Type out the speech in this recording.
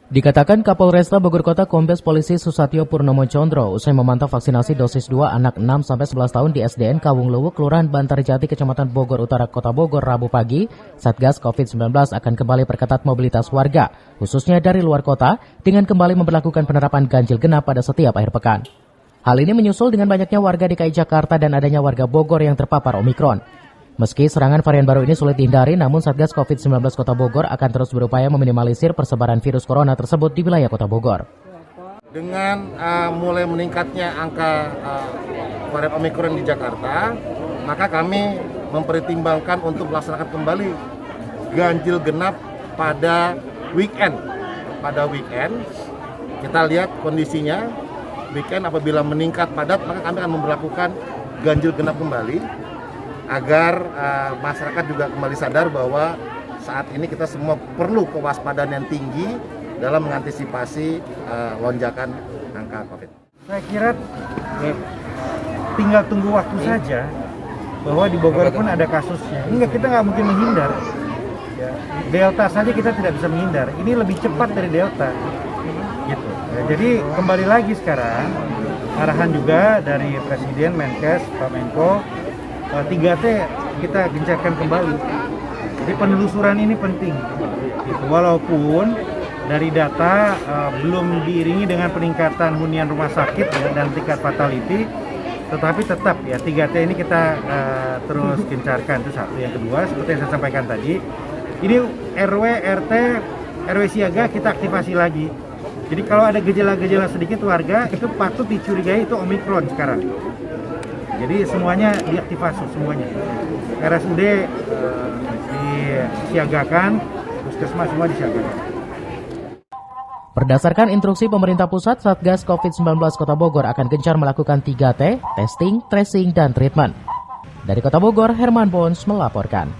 Dikatakan Kapolresta Bogor Kota Kombes Polisi Susatyo Purnomo Condro usai memantau vaksinasi dosis 2 anak 6-11 tahun di SDN Kawung Luwuk, Kelurahan Bantarjati, Kecamatan Bogor Utara, Kota Bogor, Rabu pagi, Satgas COVID-19 akan kembali perketat mobilitas warga, khususnya dari luar kota, dengan kembali memberlakukan penerapan ganjil genap pada setiap akhir pekan. Hal ini menyusul dengan banyaknya warga DKI Jakarta dan adanya warga Bogor yang terpapar Omikron. Meski serangan varian baru ini sulit dihindari, namun Satgas COVID-19 Kota Bogor akan terus berupaya meminimalisir persebaran virus corona tersebut di wilayah Kota Bogor. Dengan mulai meningkatnya angka varian Omikron di Jakarta, maka kami mempertimbangkan untuk melaksanakan kembali ganjil genap pada weekend. Pada weekend, kita lihat kondisinya, weekend apabila meningkat padat, maka kami akan memperlakukan ganjil genap kembali, agar masyarakat juga kembali sadar bahwa saat ini kita semua perlu kewaspadaan yang tinggi dalam mengantisipasi lonjakan angka COVID. Saya kira tinggal tunggu waktu saja bahwa di Bogor pun ada kasusnya. Enggak, kita nggak mungkin menghindar. Delta saja kita tidak bisa menghindar. Ini lebih cepat dari Delta. Gitu. Jadi kembali lagi sekarang arahan juga dari Presiden, Menkes, Pak Menko, 3T kita gencarkan kembali. Jadi penelusuran ini penting. Gitu. Walaupun dari data belum diiringi dengan peningkatan hunian rumah sakit dan tingkat fatality, tetapi tetap ya 3T ini kita terus gencarkan. Itu satu. Yang kedua, seperti yang saya sampaikan tadi, ini RW, RT, RW siaga kita aktifasi lagi. Jadi kalau ada gejala-gejala sedikit warga, itu patut dicurigai itu Omikron sekarang. Jadi semuanya diaktifasi, semuanya. RSUD disiagakan, puskesmas semua disiagakan. Berdasarkan instruksi pemerintah pusat, Satgas COVID-19 Kota Bogor akan gencar melakukan 3T, testing, tracing, dan treatment. Dari Kota Bogor, Herman Bons melaporkan.